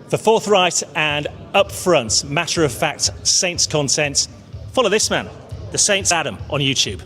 For forthright and upfront, matter-of-fact Saints content, follow this man, the Saints Adam, on YouTube.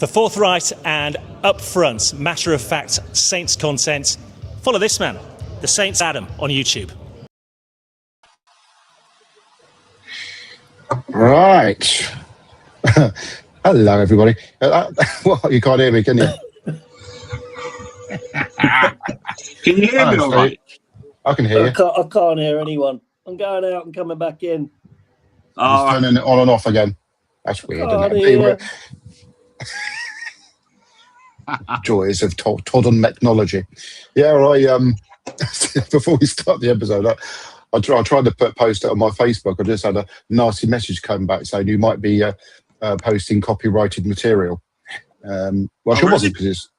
For forthright and upfront, matter-of-fact Saints content, follow this man, the Saints Adam, on YouTube. Right. Hello, everybody. Well, you can't hear me, can you? Can you hear me all right? I can hear you. I can't hear anyone. I'm going out and coming back in. Just turning it on and off again. That's weird, isn't it? Joys of Todd technology. Yeah, before we start the episode, I tried to post it on my Facebook. I just had a nasty message come back saying you might be posting copyrighted material. Well, she wasn't because it's...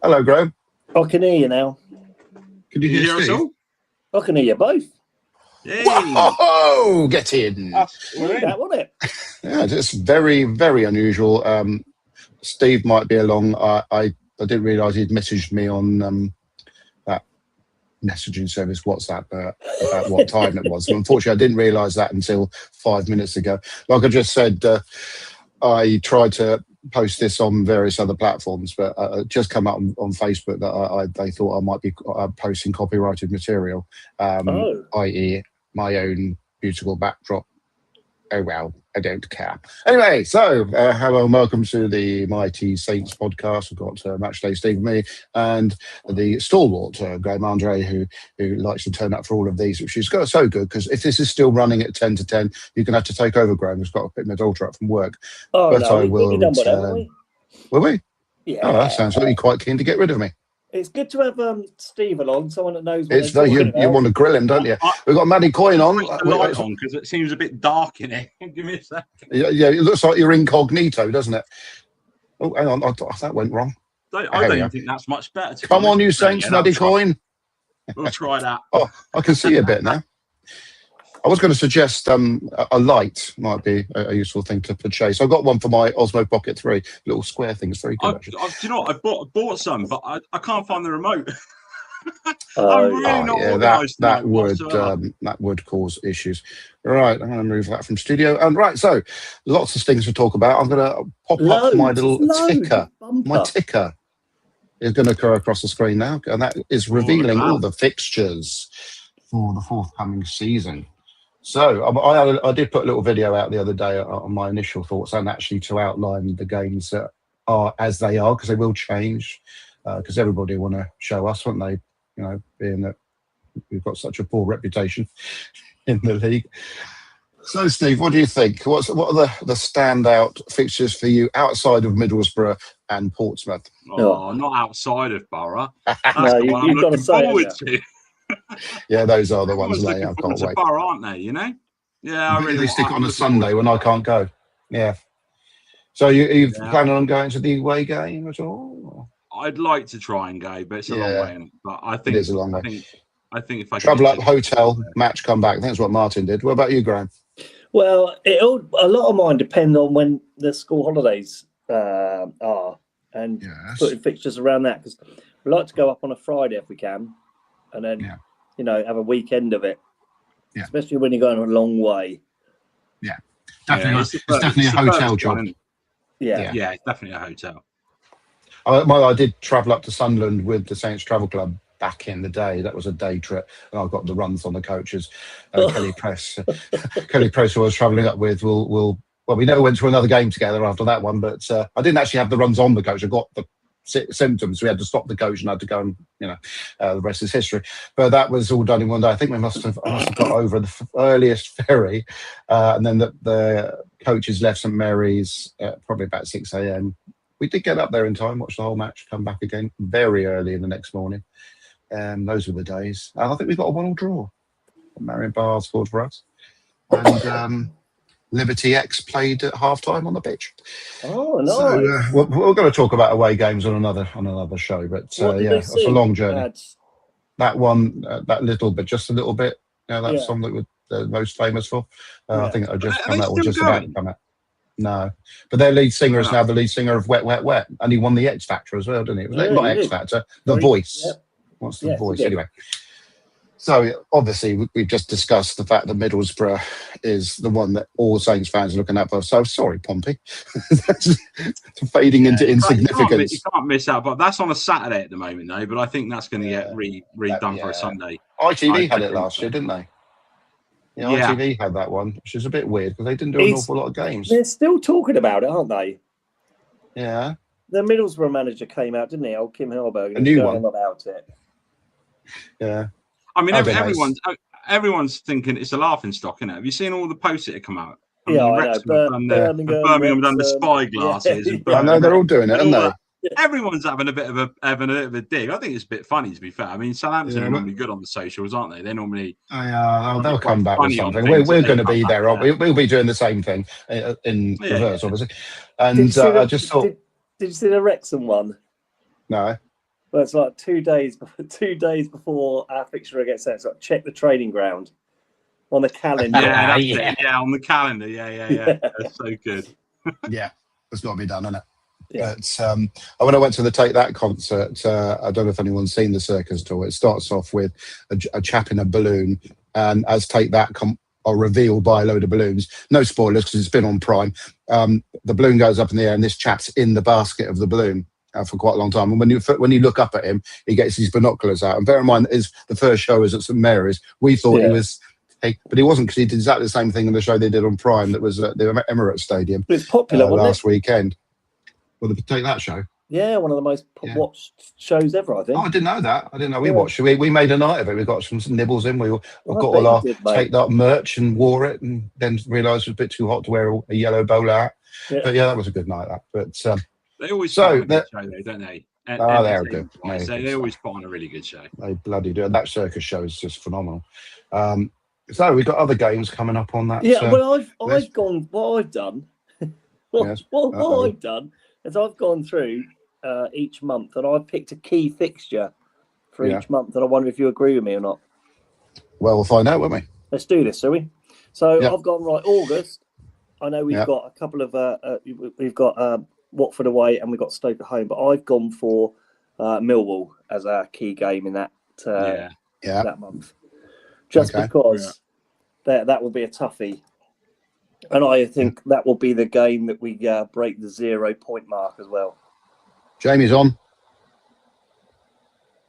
Hello, Graham. I can hear you now. Can you hear us all? I can hear you both. Yay. Whoa! Get in. That wasn't it? Yeah, it's very, very unusual. Steve might be along. I didn't realise he'd messaged me on that messaging service, WhatsApp, about what time it was. Unfortunately, I didn't realise that until 5 minutes ago. Like I just said, I tried to post this on various other platforms, but it just come up on Facebook that they thought I might be posting copyrighted material, i.e. my own beautiful backdrop. Oh well, I don't care. Anyway, so hello and welcome to the Mighty Saints podcast. We've got Matchday Steve and me, and the stalwart Graham Andre, who likes to turn up for all of these, which is so good, because if this is still running at 10 to 10, you're going to have to take over, Graham, who's got to pick my daughter up from work. Oh, but no, I will we've done whatever, haven't we? Will we? Yeah. Oh, that sounds like you're quite keen to get rid of me. It's good to have Steve along, someone that knows what It's you want to grill him, don't you? We've got Maddie Coyne on. Light on because it seems a bit dark in here. Give me a second. Yeah, it looks like you're incognito, doesn't it? Oh, hang on, that went wrong. I don't think that's much better. Come on, you Saints, Maddie Coyne. We'll try that. Oh, I can see a bit now. I was going to suggest a light might be a useful thing to purchase. I got one for my Osmo Pocket 3, little square thing. It's very good. Do you know what? I bought some, but I can't find the remote. I'm really not organised. That would cause issues. Right, I'm going to move that from studio. And right, so lots of things to talk about. I'm going to pop up my little ticker. My ticker is going to go across the screen now, and that is revealing all the fixtures for the forthcoming season. So I did put a little video out the other day on my initial thoughts, and actually to outline the games that are as they are, because they will change, because everybody want to show us, won't they? You know, being that we've got such a poor reputation in the league. So, Steve, what do you think? What are the standout fixtures for you outside of Middlesbrough and Portsmouth? Oh, not outside of Borough. That's no, the one I'm looking forward to. Yeah, those are the ones I can't wait. Borough, aren't they? You know? Yeah, I really. They stick on a Sunday when I can't go. Yeah. So you planning on going to the away game at all? I'd like to try and go, but it's a long way. But I think it is a long way. I think if I travel up, hotel, match, come back. I think that's what Martin did. What about you, Graham? Well, a lot of mine depend on when the school holidays are, and putting fixtures around that, because we like to go up on a Friday if we can, and then have a weekend of it. Yeah. Especially when you're going a long way. Yeah, definitely. It's definitely a hotel job. Yeah, it's definitely a hotel. I did travel up to Sunderland with the Saints Travel Club back in the day. That was a day trip, and I got the runs on the coaches. Kelly Press, who I was travelling up with, we never went to another game together after that one. But I didn't actually have the runs on the coach. I got the symptoms. We had to stop the coach and had to go, and the rest is history. But that was all done in one day. I think I must have got over the earliest ferry, and then the coaches left St Mary's probably about 6 a.m. We did get up there in time, watch the whole match, come back again very early in the next morning. Those were the days. And I think we got a 1-1 draw. Marion Barr scored for us. And Liberty X played at half-time on the pitch. Oh, nice. So we're going to talk about away games on another show. But it's a long journey. That one, just a little bit. That song that we're most famous for. I think it'll just come out or just about to come out. No, but their lead singer is now the lead singer of Wet, Wet, Wet, and he won the X Factor as well, didn't he? It was not X Factor, The Voice. Yep. What's The Voice anyway? So obviously we've just discussed the fact that Middlesbrough is the one that all Saints fans are looking at for. So sorry, Pompey, that's fading into insignificance. You can't miss out, but that's on a Saturday at the moment, though. But I think that's going to get redone for a Sunday. ITV had it last year, didn't they? Yeah, ITV had that one, which is a bit weird because they didn't do an awful lot of games. They're still talking about it, aren't they? Yeah. The Middlesbrough manager came out, didn't he? Old Kim Hellberg. A new one about it. Yeah. I mean, everyone's thinking it's a laughing stock, isn't it? Have you seen all the posts that have come out? I mean, Birmingham done the spyglasses. I know they're all doing it, aren't they? Everyone's having a bit of a dig. I think it's a bit funny, to be fair. I mean, Southampton are normally good on the socials, aren't they? They're normally. They'll come back with something. We're going to be there, aren't we? We'll be doing the same thing in reverse, obviously. And I just thought. Did you see the Wrexham one? No. Well, it's like 2 days before our fixture against them. So check the training ground on the calendar. On the calendar. Yeah. That's so good. Yeah, it's got to be done, isn't it? Yeah. But when I went to the Take That concert, I don't know if anyone's seen the circus tour. It starts off with a chap in a balloon, and as Take That are revealed by a load of balloons. No spoilers because it's been on Prime. The balloon goes up in the air, and this chap's in the basket of the balloon for quite a long time. And when you look up at him, he gets his binoculars out. And bear in mind, the first show was at St Mary's. We thought he was. But he wasn't, because he did exactly the same thing in the show they did on Prime that was at the Emirates Stadium. It's popular, last weekend. Well, the Take That show. Yeah, one of the most watched shows ever, I think. Oh, I didn't know that. I didn't know we watched it. We made a night of it. We got some nibbles in. We got all our Take That merch and wore it, and then realised it was a bit too hot to wear a yellow bowler hat. Yeah. But that was a good night. But they always put on a good show, though, don't they? They're good. They always put on a really good show. They bloody do. That circus show is just phenomenal. So we've got other games coming up on that. Yeah, well, I've gone. What I've done, I've done is I've gone through each month, and I've picked a key fixture for each month, and I wonder if you agree with me or not. Well, we'll find out, won't we? Let's do this, shall we? So I've gone right August. I know we've got a couple of we've got Watford away and we've got Stoke at home, but I've gone for Millwall as our key game in that that month. Just because that will be a toughie. And I think that will be the game that we break the 0 point mark as well. Jamie's on.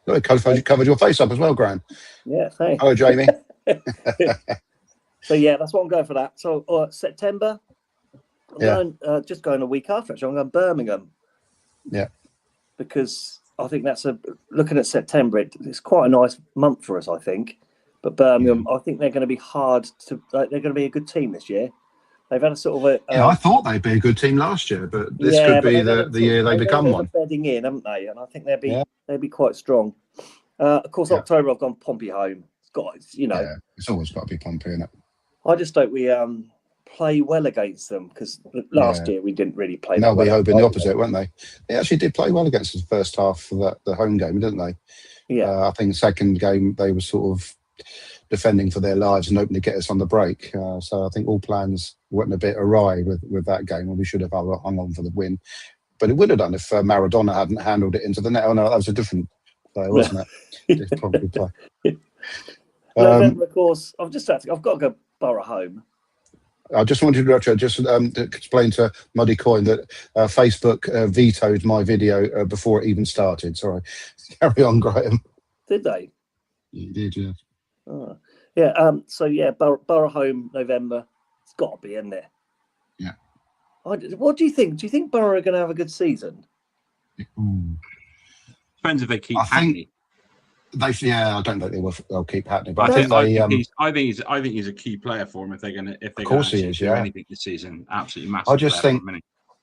You covered your face up as well, Graham. Yeah, thanks. Hello, Jamie. So, that's what I'm going for that. So, September, I'm going a week after, actually. I'm going Birmingham. Yeah. Because I think looking at September, it's quite a nice month for us, I think. But Birmingham, I think they're going to be they're going to be a good team this year. They've had a sort of I thought they'd be a good team last year, but this could be the year they become one. Bedding in, haven't they? And I think they'll be quite strong. Of course, October I've gone Pompey home. It's always got to be Pompey, isn't it? I just hope we play well against them, because last year we didn't really play. No, we hoping the opposite, weren't they? They actually did play well against us the first half of the home game, didn't they? Yeah. I think the second game they were sort of defending for their lives and hoping to get us on the break. So I think all plans went a bit awry with that game, and we should have hung on for the win. But it would have done if Maradona hadn't handled it into the net. Oh no, that was a different player, wasn't it? Probably play. November, of course. I've got to go Borough home. I just wanted to explain to Muddy Coin that Facebook vetoed my video before it even started. Sorry. Carry on, Graham. Did they? You did, yeah. Oh. Borough home November. It's got to be in there. Yeah. What do you think? Do you think Borough are going to have a good season? Depends if they keep Hackney. I don't think they'll keep happening. But I think he's a key player for them if they're going to do anything this season. Absolutely massive. I just think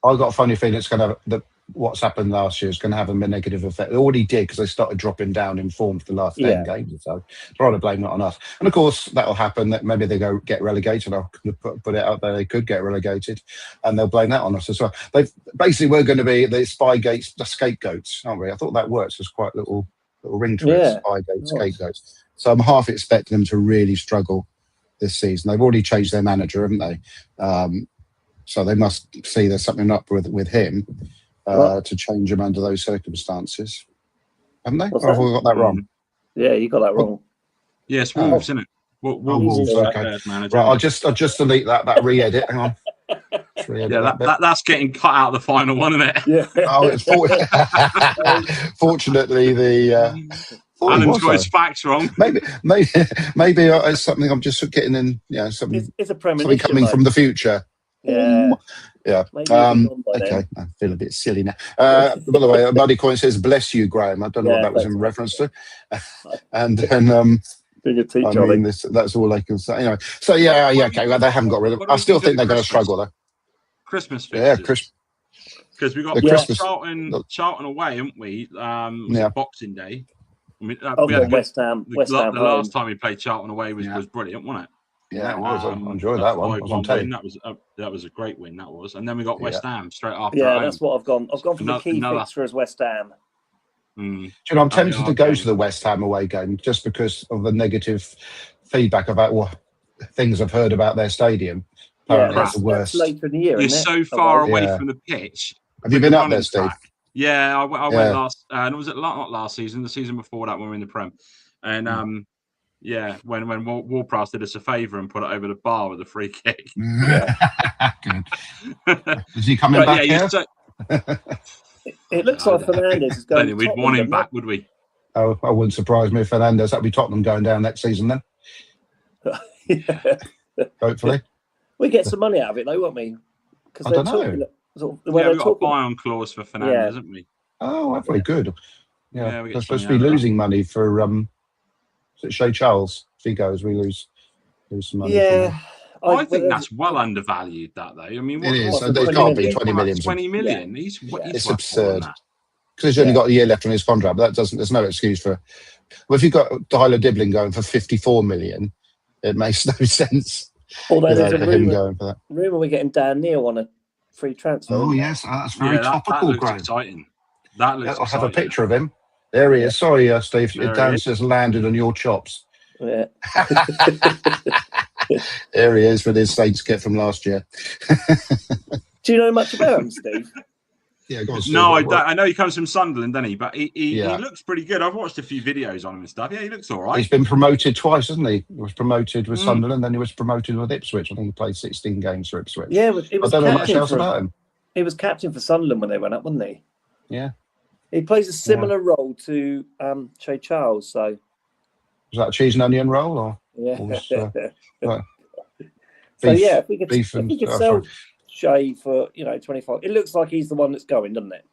I've got a funny feeling it's going to have what's happened last year is going to have a negative effect. It already did, because they started dropping down in form for the last 10 games. So try to blame it on us. And of course that'll happen. That maybe they get relegated. I'll put it out there. They could get relegated, and they'll blame that on us as well. We're going to be the Spygates, the scapegoats, aren't we? I thought that works as quite a little ring to it. Spygate, scapegoats. So I'm half expecting them to really struggle this season. They've already changed their manager, haven't they? So they must see there's something up with him. To change him under those circumstances, haven't they? Or have we got that wrong? Yeah, you got that wrong. Yeah, it's Wolves, isn't it? Wolves. Okay. Right, I'll just delete that re-edit. Hang on. That's getting cut out of the final one, isn't it? Yeah. Oh, it's fortunately Alan's got his facts wrong. Maybe it's something I'm just getting in. Something. It's a premonition, something coming from the future. Yeah. Yeah. Okay. I feel a bit silly now. By the way, Muddy Coin says, "Bless you, Graham." I don't know what that was in reference to. And then that's all I can say. Anyway, so okay. Well, they haven't got rid of. I still think they're going to struggle though. Christmas fixtures. Because we got Charlton away, haven't we? Boxing Day. We had West Ham. The last time we played Charlton away was brilliant, wasn't it? Yeah, it was. I enjoyed that one. That was a great win. That was, and then we got West Ham straight after. Yeah, that's what I've gone. I've gone for the key fixture as West Ham. I'm tempted to go to the West Ham away game just because of the negative feedback about things I've heard about their stadium. Apparently, it's the worst. Later in the year, you're so far away from the pitch. Have you been up there, Steve? Yeah, I went last. And was it not last season? The season before that, when we were in the Prem, and when Ward-Prowse did us a favour and put it over the bar with a free kick. Good. Is he coming back here? It looks like Fernandes is going. We'd want him back, would we? Oh, I wouldn't surprise me if Fernandes. That'd be Tottenham going down next season then. Hopefully. We get some money out of it though, won't we? I don't know. We've got a buy-on clause for Fernandes, haven't we? Oh, have we? Good. Yeah, we're supposed to be losing money for Shea Charles. If he goes, we lose some money. Yeah. I think that's well undervalued, that though. I mean, it is. It can't be 20 million. 20 million. Yeah. It's absurd. Because he's only got a year left on his contract. But there's no excuse for. Well, if you've got Tyler Dibbling going for 54 million, it makes no sense. Although there's a rumour we're getting Dan Neil on a free transfer. Oh yes, that's very topical. That looks exciting. That looks I'll have a picture of him. There he is. Sorry, Steve. Dan says landed on your chops. Yeah. There he is with his Saints kit from last year. Do you know much about him, Steve? Yeah, go on, Steve. No, I know he comes from Sunderland, doesn't he? But he looks pretty good. I've watched a few videos on him and stuff. Yeah, he looks all right. He's been promoted twice, hasn't he? He was promoted with Sunderland, then he was promoted with Ipswich. I think he played 16 games for Ipswich. Yeah, I don't know much else about him. He was captain for Sunderland when they went up, wasn't he? Yeah. He plays a similar role to Shea Charles. So was that a cheese and onion roll, or? Yeah. If we could sell Shea for 25. It looks like he's the one that's going, doesn't it?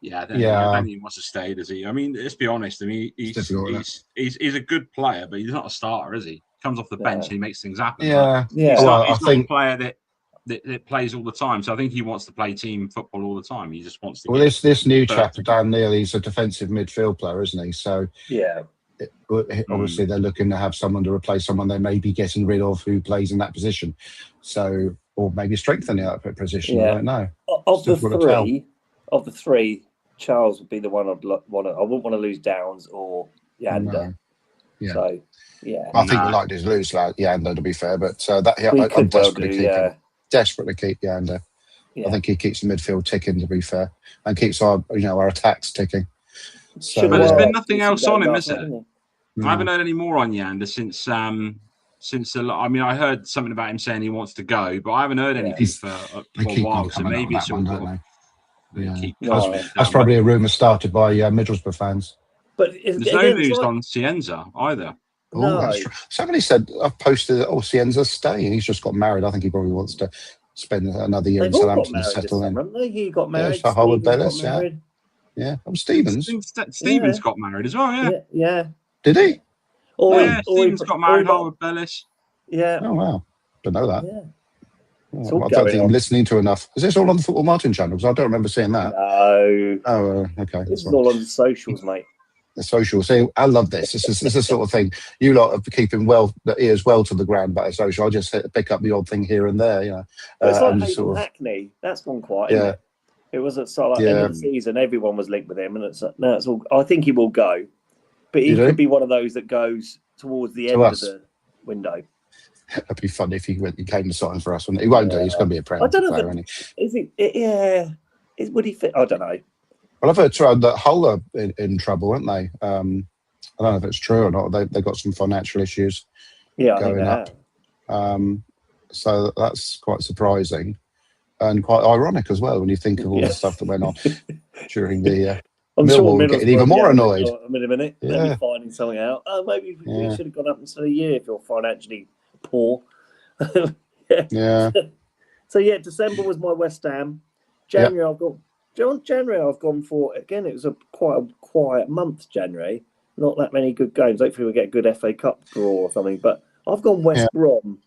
Yeah, I don't think he wants to stay, does he? I mean, let's be honest. I mean, he's a good player, but he's not a starter, is he? Comes off the bench and he makes things happen. Yeah, He's not a player that plays all the time. So I think he wants to play team football all the time. He just wants to. Well, this new chap, Dan Neil, he's a defensive midfield player, isn't he? So yeah. Obviously, they're looking to have someone to replace someone they may be getting rid of who plays in that position. So, or maybe strengthening that position. Yeah. I don't know. Of the three, Charles would be the one I'd want to. I wouldn't want to lose Downs or Yander. No. Yeah. So, yeah. I think we'd like to lose Yander, to be fair, but I'm desperate to keep Yander. Yeah. I think he keeps the midfield ticking, to be fair, and keeps our attacks ticking. So, but there's been nothing else on him, is there? I haven't heard any more on Yander since I mean, I heard something about him saying he wants to go, but I haven't heard anything for a while. So maybe it's all. That's probably a rumour started by Middlesbrough fans. But there's no news on Cienza either. No. That's true. Somebody said I've posted Cienza's staying. He's just got married. I think he probably wants to spend another year in Southampton and settle in. He got married. Yeah, Howard Bellis, yeah. Stevens. Stevens got married as well. Yeah. Did he? Stevens got married. Howard Bellis. Yeah. Oh wow! Didn't know that. Yeah. I don't think I'm listening to enough. Is this all on the Football Martin channel? Because I don't remember seeing that. No. Oh, okay. This is all on the socials, mate. The socials. See, I love this. This is the sort of thing you lot are keeping the ears well to the ground about social. I just pick up the odd thing here and there. It's like Hayden Hackney. That's gone quiet. Yeah. It was at end of the season. Everyone was linked with him, and now it's all. I think he will go, but he could be one of those that goes towards the end of the window. That'd be fun if he came to sign for us. He won't do. He's going to be a Premier player, isn't he? Is he? Yeah. Would he fit? I don't know. Well, I've heard that Hull are in trouble, aren't they? I don't know if it's true or not. They've got some financial issues going up. So that's quite surprising and quite ironic as well when you think of all the stuff that went on during the. I'm Millwall sure were getting even more annoyed. A minute. Maybe finding something out. Oh, maybe we should have gone up instead of a year if you're financially poor. Yeah. So December was my West Ham. January I've gone for, again, it was quite a quiet month, January. Not that many good games. Hopefully we'll get a good FA Cup draw or something. But I've gone West Brom.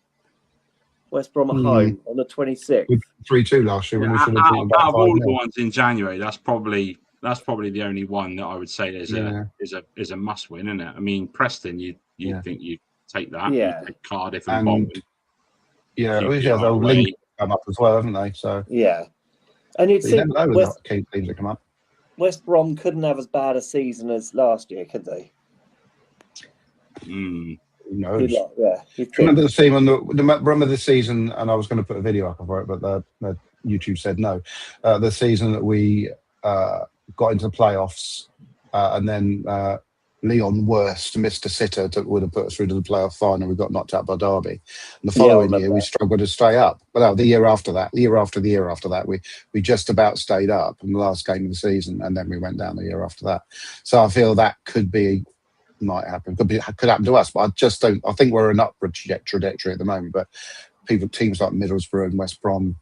West Brom at home on the 26th. 3-2 last year when we should have beaten out of all the 5-0. ones in January, that's probably the only one that I would say is a must win, isn't it? I mean, Preston, you think you take that. Yeah. You take Cardiff and Bolton. Yeah, they'll link come up as well, haven't they? So and you'd think teams that come up. West Brom couldn't have as bad a season as last year, could they? Who knows? Remember the theme on remember the season, and I was going to put a video up for it, but the YouTube said no. The season that we got into the playoffs, and then Leon Worst missed a sitter that would have put us through to the playoff final. We got knocked out by Derby. And the following year, we struggled to stay up. Well, the year after that, we just about stayed up in the last game of the season, and then we went down the year after that. So I feel that might happen. Could happen to us, but I just don't. I think we're an upward trajectory at the moment. But teams like Middlesbrough and West Brom,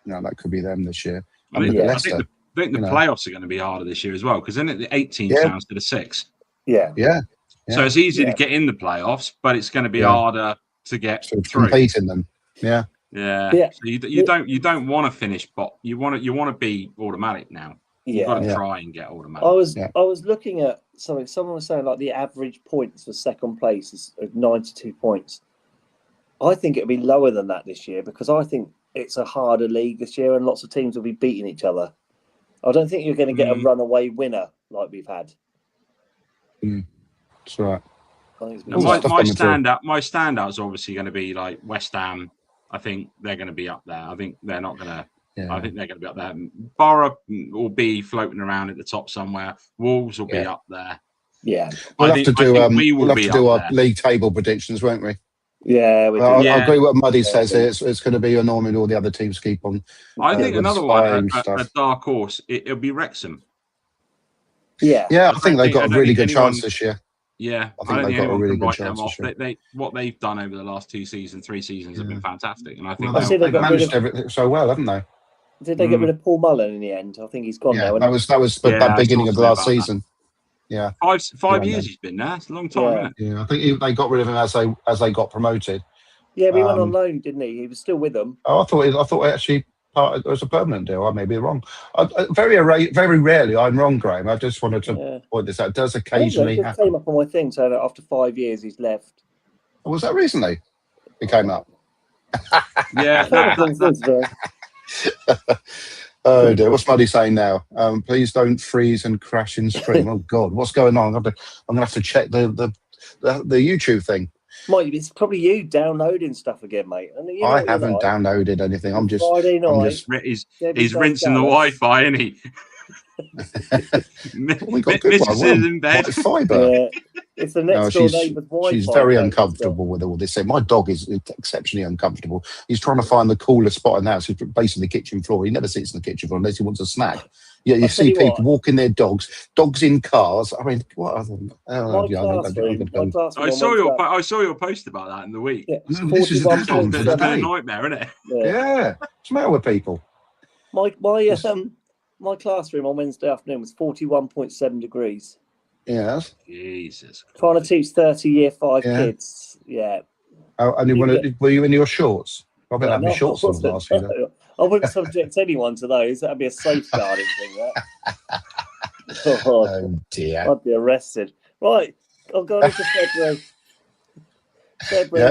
that could be them this year. I think the playoffs are going to be harder this year as well, because then the 8 teams down to the 6. Yeah. So it's easy to get in the playoffs, but it's going to be harder to get through. Compete in them. Yeah. So you don't want to finish, but you want to be automatic now. You've got to try and get automatic. I was looking at something. Someone was saying like the average points for second place is 92 points. I think it'll be lower than that this year, because I think it's a harder league this year and lots of teams will be beating each other. I don't think you're going to get a runaway winner like we've had. That's right. My standouts are obviously going to be like West Ham. I think they're going to be up there. I think they're not going to. I think they're going to be up there. Borough will be floating around at the top somewhere. Wolves will be up there. Yeah, we'll have to do our league table predictions, won't we? Yeah, I agree with what Muddy says. It's going to be enormous. All the other teams keep on. I think another one, a dark horse. It'll be Wrexham. Yeah, I think they've got a really good chance this year. Yeah, I think they've got a really good chance this year. What they've done over the last 3 seasons have been fantastic, and I think they've managed everything so well, haven't they? Did they get rid of Paul Mullen in the end? I think he's gone now. That was the beginning of the last season. Yeah, 5 years he's been there. It's a long time, isn't it? Yeah, I think they got rid of him as they got promoted. Yeah, he went on loan, didn't he? He was still with them. Oh, I thought actually it was a permanent deal. I may be wrong. Very rarely I'm wrong, Graham. I just wanted to point this out. It does occasionally happen. It came up on my thing saying that after 5 years he's left. Was that recently? It came up. Yeah. Oh dear, what's Muddy saying now? Please don't freeze and crash in stream. Oh God, what's going on? I'm gonna have to check the YouTube thing. Mike, it's probably you downloading stuff again, mate. And I haven't downloaded anything. I'm just Friday night. He's rinsing the Wi-Fi, isn't he? We got good Mrs. in bed. Fibre. It's the next door neighbour's Wi-Fi. She's very uncomfortable with all this. My dog is exceptionally uncomfortable. He's trying to find the coolest spot in the house. He's basically the kitchen floor. He never sits in the kitchen floor unless he wants a snack. Yeah, you see people walking their dogs in cars. I mean, what other? I saw your post about that in the week. Yeah, this is a nightmare, isn't it? Yeah. What's the matter with people? My classroom on Wednesday afternoon was 41.7 degrees. Yes. Jesus. Trying to teach 30 year 5 kids. Yeah. Oh, and were you in your shorts? I bet that'd be shorts on last year. I wouldn't subject anyone to those. That'd be a safeguarding thing. That. Oh dear. I'd be arrested. Right. I'll go into February.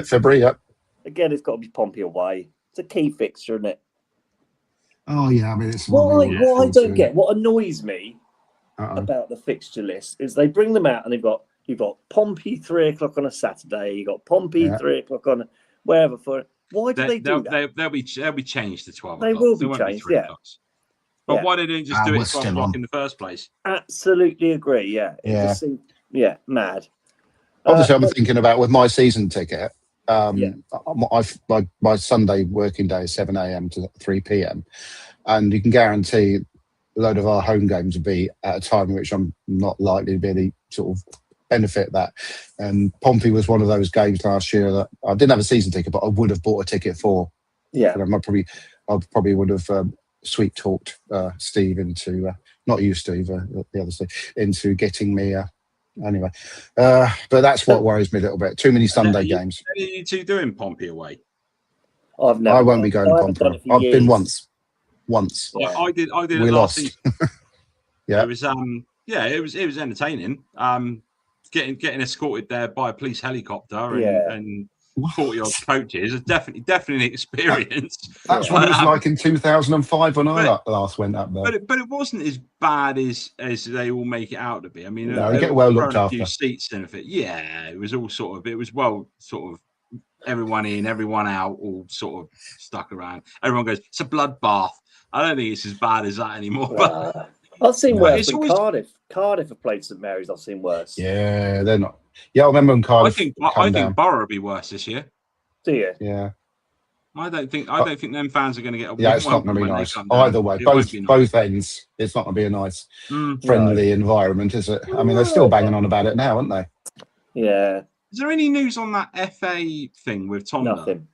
February. Yep. Again, it's got to be Pompey away. It's a key fixture, isn't it? Oh yeah, I mean it's what I don't get. What annoys me about the fixture list is they bring them out and you've got Pompey 3 o'clock on a Saturday. You got Pompey 3 o'clock on wherever for. Why do they do that? They'll be changed to 12 o'clock. They will be changed, yeah. But why they didn't just do it at 12 o'clock in the first place? Absolutely agree. Yeah. Yeah, mad. Obviously, I'm thinking about with my season ticket. My Sunday working day is 7 a.m. to 3 p.m. and you can guarantee a load of our home games will be at a time in which I'm not likely to be any sort of benefit that. And Pompey was one of those games last year that I didn't have a season ticket, but I would have bought a ticket for. Yeah, I probably would have sweet talked Steve into not you, Steve, the other Steve, into getting me. Anyway, but that's what worries me a little bit. Too many Sunday games. Are you two doing Pompey away? I've never. I won't be going to Pompey. I've been once. Yeah. I did we it last lost. season. Yeah. It was it was entertaining. Getting escorted there by a police helicopter and 40-odd coaches is definitely an experience. That's what it was like in 2005 when I last went up there. But it wasn't as bad as they all make it out to be. I mean, they get well looked after. A few seats and everything. Yeah, it was all everyone in, everyone out, all sort of stuck around. Everyone goes, it's a bloodbath. I don't think it's as bad as that anymore. I've seen worse in Cardiff. Cardiff have played St Mary's. I've seen worse. Yeah, they're not. Yeah, I remember when Cardiff. I think Borough will be worse this year. Do you? Yeah. I don't think them fans are going to get a yeah, it's not going to be nice. Either way, both ends. It's not going to be a nice, friendly environment, is it? I mean, they're still banging on about it now, aren't they? Yeah. Is there any news on that FA thing with Tom? Nothing.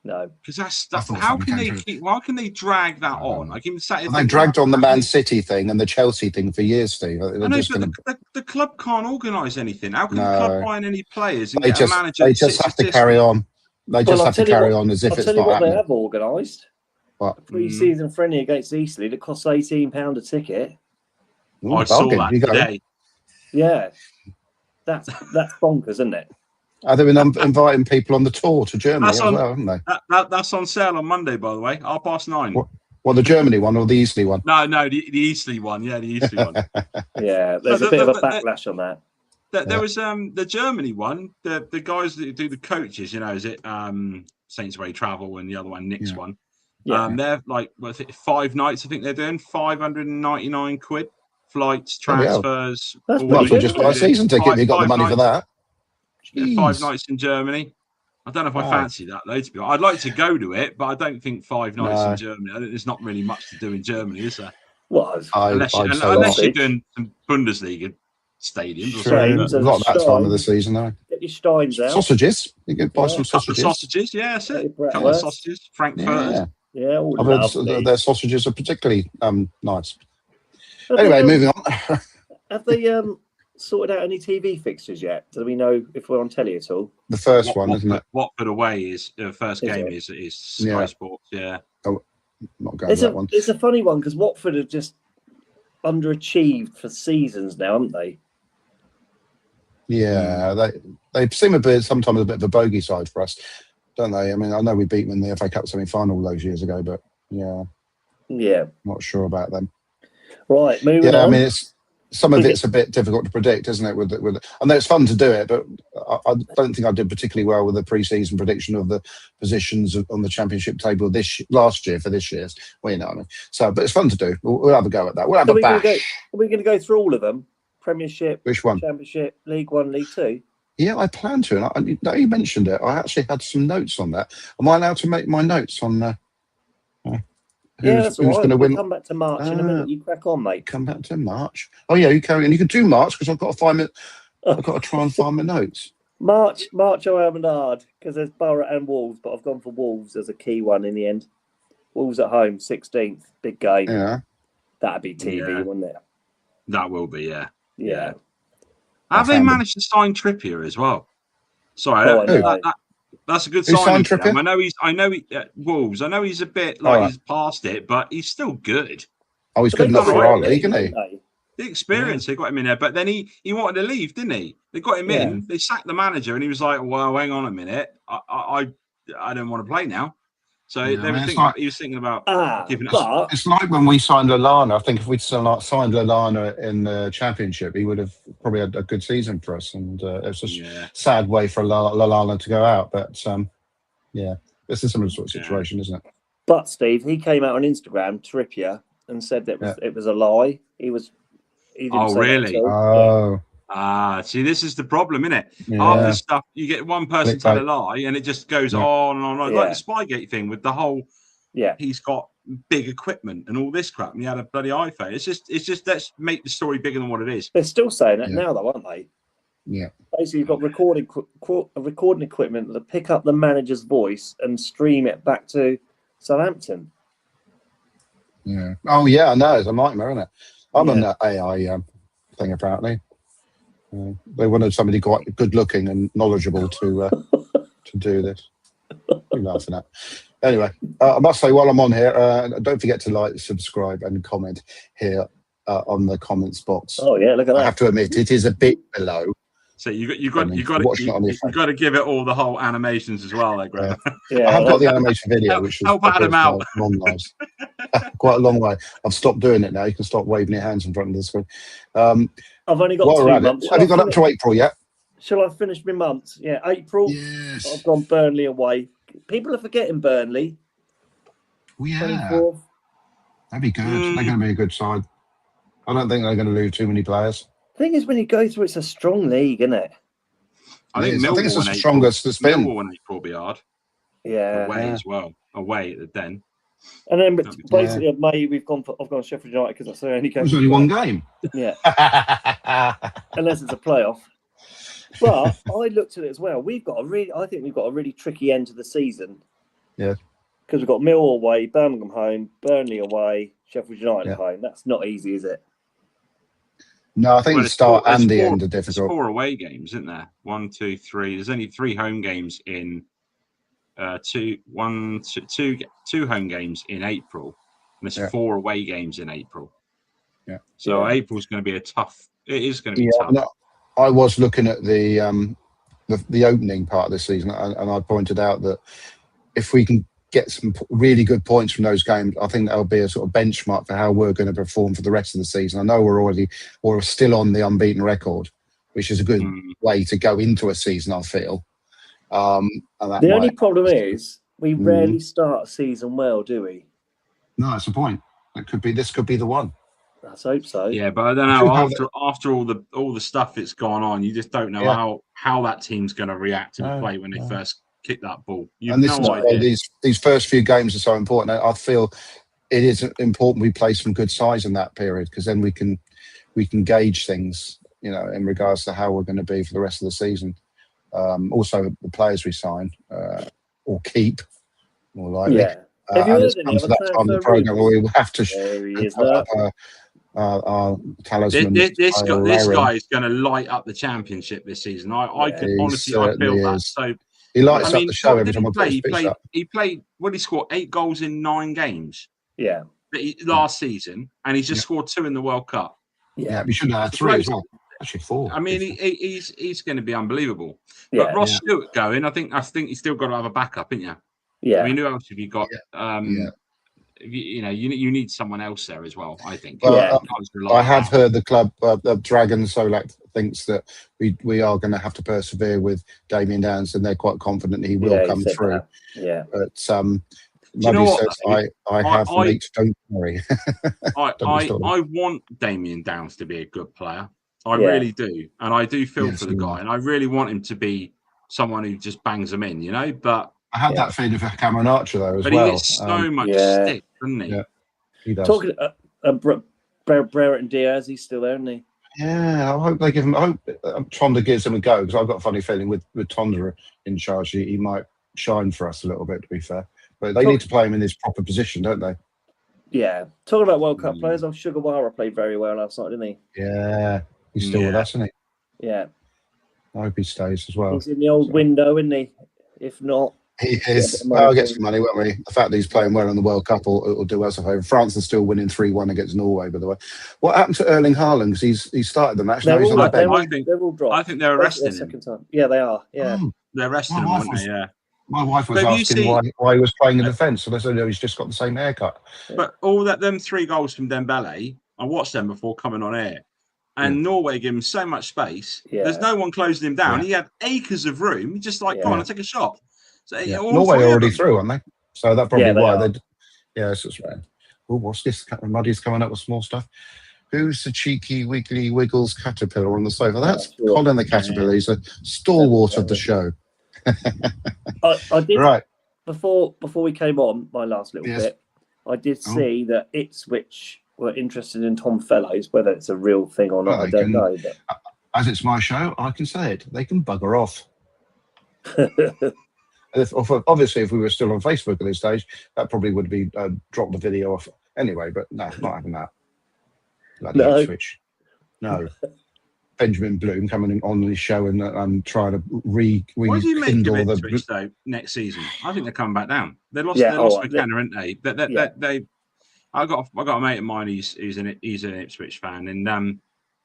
No. Because that's how can they drag that on? Like even they dragged on the Man City thing and the Chelsea thing for years, Steve. The club can't organise anything. How can the club find any players and get a manager? They just have to carry on. They just have to carry on as if it's not happening. What they have organised. What? A pre-season friendly against Eastleigh that costs £18 a ticket. I saw that today. Yeah. That's bonkers, isn't it? They've been inviting people on the tour to Germany as well, haven't they? That's on sale on Monday, by the way, 9:30. What, the Germany one or the Eastleigh one? No, the Eastleigh one. Yeah, the Eastleigh one. Yeah, there's a bit of a backlash on that. There was the Germany one. The guys that do the coaches, is it Saints Way Travel and the other one, Nick's one. Yeah. They're like 5 nights. I think they're doing £599, flights, transfers. Well, just buy a season ticket if you got the money for that. 5 nights in Germany. I don't know if I fancy that though. To be honest, I'd like to go to it, but I don't think 5 nights in Germany. I think there's not really much to do in Germany, is there? Well, unless you're doing some Bundesliga stadiums or something. Not that time of the season, though. Get your steins out. Sausages. You can buy some sausages. Sausages, yeah, that's it. A couple of sausages. Frankfurters. Yeah, I've heard their sausages are particularly nice. Anyway, moving on. Have they sorted out any TV fixtures yet? Do we know if we're on telly at all? The first one, isn't it? Watford away is the first game is Sky Sports. Yeah. Oh, not going to that one. It's a funny one because Watford have just underachieved for seasons now, haven't they? Yeah, they seem sometimes a bit of a bogey side for us, don't they? I mean, I know we beat them in the FA Cup semi-final those years ago, but not sure about them. Right, moving on. I mean, some of it's a bit difficult to predict, isn't it? I know it's fun to do it, but I don't think I did particularly well with the pre-season prediction of the positions on the Championship table last year for this year's. Well, you know what I mean. So, but it's fun to do. We'll have a go at that. We'll have a bash. Are we going to go through all of them? Premiership, which one? Championship, League One, League Two. Yeah, I plan to. And now you mentioned it, I actually had some notes on that. Am I allowed to make my notes on? That's all right. We'll come back to March in a minute. You crack on, mate. Come back to March. Oh yeah, you carry on. You can do March because I've got to find it. I've got to try and find my notes. March, I haven't hard because there's Borough and Wolves, but I've gone for Wolves as a key one in the end. Wolves at home, 16th, big game. Yeah, that'd be TV, wouldn't it? That will be, yeah. Have they managed to sign Trippier as well? Sorry, that's a good sign. I know he Wolves. I know he's a bit he's past it, but he's still good. Oh, he's good enough for our league, isn't he? The experience, they got him in there, but then he wanted to leave, didn't he? They got him in. They sacked the manager, and he was like, "Well, hang on a minute, I don't want to play now." So he was thinking about giving us. It's like when we signed Lallana. I think if we'd signed Lallana in the Championship, he would have probably had a good season for us. And it's just a sad way for Lallana to go out. But it's a similar sort of situation, isn't it? But Steve, he came out on Instagram, Trippier, and said that it was a lie. He didn't say really? that See, this is the problem, isn't it? Yeah. Half this stuff, you get one person tell a lie, and it just goes on and on, like the Spygate thing with the whole. Yeah, he's got big equipment and all this crap, and he had a bloody iPhone. It's just let's make the story bigger than what it is. They're still saying that now, though, aren't they? Yeah. Basically, you've got recording equipment that pick up the manager's voice and stream it back to Southampton. Yeah. Oh yeah, I know. It's a nightmare, isn't it? I'm on that AI thing apparently. They wanted somebody quite good looking and knowledgeable to do this. I'm laughing at. Anyway, I must say while I'm on here, don't forget to like, subscribe, and comment here on the comments box. Oh yeah, look at that. I have to admit, it is a bit below. So you got to give it all the whole animations as well, there, Graham. I have got the animation video, which is help Adam out. Quite a long way. I've stopped doing it now. You can stop waving your hands in front of the screen. I've only got 2 months. Have you got up to April yet? Shall I finish my months? Yeah, April. Yes. I've gone Burnley away. People are forgetting Burnley. Well, yeah. 24th. That'd be good. They're going to be a good side. I don't think they're going to lose too many players. The thing is, when you go through, it's a strong league, isn't it? I think it's the strongest it's been. Millwall in April will be hard. Yeah. Away as well. Away at the Den. And then basically in May I've gone Sheffield United because that's the only game. There's only one game. Yeah. Unless it's a playoff. But I looked at it as well. I think we've got a really tricky end to the season. Yeah. Because we've got Millwall away, Birmingham home, Burnley away, Sheffield United home. That's not easy, is it? No, I think the start and the end are difficult. There's 4 away games, isn't there? 1, 2, 3. There's only 3 home games in 2 home games in April. And there's 4 away games in April. Yeah. So April's going to be it is going to be tough. No, I was looking at the opening part of the season, and I pointed out that if we can get some really good points from those games, I think that'll be a sort of benchmark for how we're going to perform for the rest of the season. I know we're still on the unbeaten record, which is a good way to go into a season, I feel. The only problem is we rarely start a season well, do we? No, that's the point. This could be the one. Let's hope so. Yeah, but I don't know. After all the stuff that's gone on, you just don't know how that team's going to react and play when they first kick that ball. These first few games are so important. I feel it is important we play some good sides in that period, because then we can gauge things, in regards to how we're going to be for the rest of the season. Also, the players we sign or keep, more likely. Yeah. Have you heard any to that time of the program where we will have to our talisman. This guy is going to light up the championship this season. I can honestly, I feel that. So he lights up the show every time I put his pitch up. He played. What did he score? 8 goals in 9 games. Yeah. Last season, and he's just scored 2 in the World Cup. Yeah, we should have had 3 as well. Actually 4. I mean, he's going to be unbelievable. Yeah, but Ross Stewart going, I think he's still got to have a backup, haven't you? Yeah. I mean, who else have you got? You need someone else there as well, I think. I have heard the club, Dragon Solak, thinks that we are going to have to persevere with Damien Downs, and they're quite confident he will come through. Yeah. But nobody says I have mates, don't worry. I want Damien Downs to be a good player. I really do. And I do feel for the guy. And I really want him to be someone who just bangs them in, But I had that feeling for Cameron Archer, though, as well. But he gets so much stick, doesn't he? Yeah, he does. Talking Brewett and Diaz, he's still there, isn't he? Yeah, I hope they give him. I hope Tonda gives him a go, because I've got a funny feeling with Tonda in charge, he might shine for us a little bit, to be fair. But they need to play him in his proper position, don't they? Yeah. Talking about World Cup players, Sugawara played very well last night, didn't he? Yeah. He's still with us, isn't he? Yeah. I hope he stays as well. He's in the old window, isn't he? If not, he is. I'll get some money, won't we? The fact that he's playing well in the World Cup will do us a favour. France is still winning 3-1 against Norway, by the way. What happened to Erling Haaland? Because he started the match. Now he's on the bench. They're all dropped. I think they're arresting him. Second time. Yeah, they are. Yeah. They're arresting him, aren't they? Yeah. My wife was asking why he was playing in defence, and I said, he's just got the same haircut. But them 3 goals from Dembele, I watched them before coming on air. And Norway gave him so much space. Yeah. There's no one closing him down. Yeah. He had acres of room. He just come on and take a shot. So Norway already through, aren't they? So that probably why they. Yeah, it's right. Oh, what's this? Muddy's coming up with small stuff. Who's the cheeky wiggly wiggles caterpillar on the sofa? That's sure. Colin the caterpillar. He's a stalwart of the show. I did Right. before we came on my last little Yes. bit. I did see that Ipswich were interested in Tom Fellows. Whether it's a real thing or not, Well, I don't know. But as it's my show, I can say it. They can bugger off. Obviously, if we were still on Facebook at this stage, that probably would be drop the video off anyway. But no, not having that. Bloody No. Ipswich. No. Benjamin Bloom coming on the show and trying to What do you make of rekindle Ipswich though next season? I think they're coming back down. They lost McKenna, haven't they? I got a mate of mine. He's an Ipswich fan, and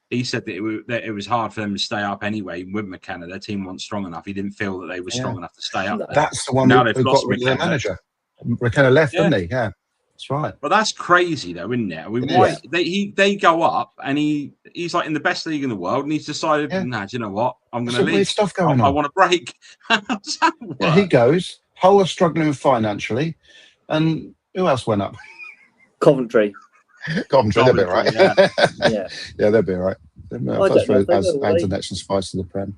he said that it was hard for them to stay up anyway with McKenna. Their team wasn't strong enough. He didn't feel that they were strong enough to stay up. That's the one now who got rid of their manager. McKenna left, didn't he? Yeah, that's right. Well, that's crazy though, isn't it? I mean, they go up, and he's like in the best league in the world, and he's decided, nah, do you know what? I'm going to leave. Weird stuff going on. I want a break. How does that work? Yeah, he goes. Hull are struggling financially, and who else went up? Coventry, they'll be all right. Yeah, they'll be all right. Adds an extra spice to the Prem.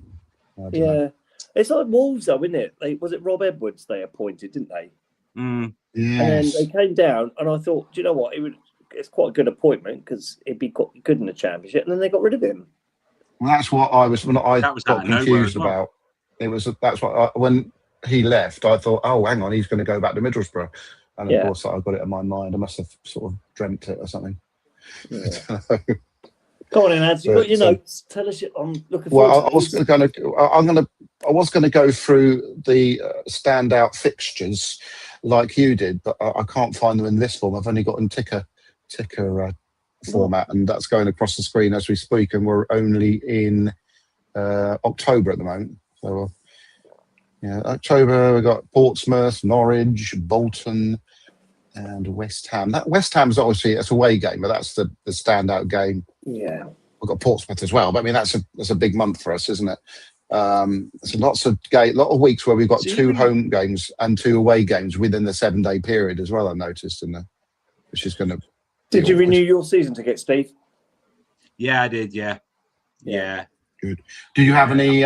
Yeah, it's like Wolves though, isn't it? Was it Rob Edwards they appointed, didn't they? Mm. Yes. And then they came down, and I thought, do you know what? It's quite a good appointment because it'd be good in the Championship, and then they got rid of him. Well, that's what I got confused about. That's what when he left, I thought, oh, hang on, he's going to go back to Middlesbrough, and of course I got it in my mind. I must have sort of dreamt it or something. Yeah. Go on, Ads. You got your notes. Tell us. I'm looking forward. Well, I was going to go through the standout fixtures like you did, but I can't find them in this form. I've only got in ticker format, and that's going across the screen as we speak. And we're only in October at the moment. So, October we've got Portsmouth, Norwich, Bolton, and West Ham. That West Ham's obviously it's a away game, but that's the standout game. Yeah, we've got Portsmouth as well. But I mean, that's a big month for us, isn't it? So lot of weeks where we've got two home games and two away games within the 7-day period as well. I noticed, which is going to. Did you renew your season ticket, Steve? Yeah, I did. Yeah. Good. Did you have any?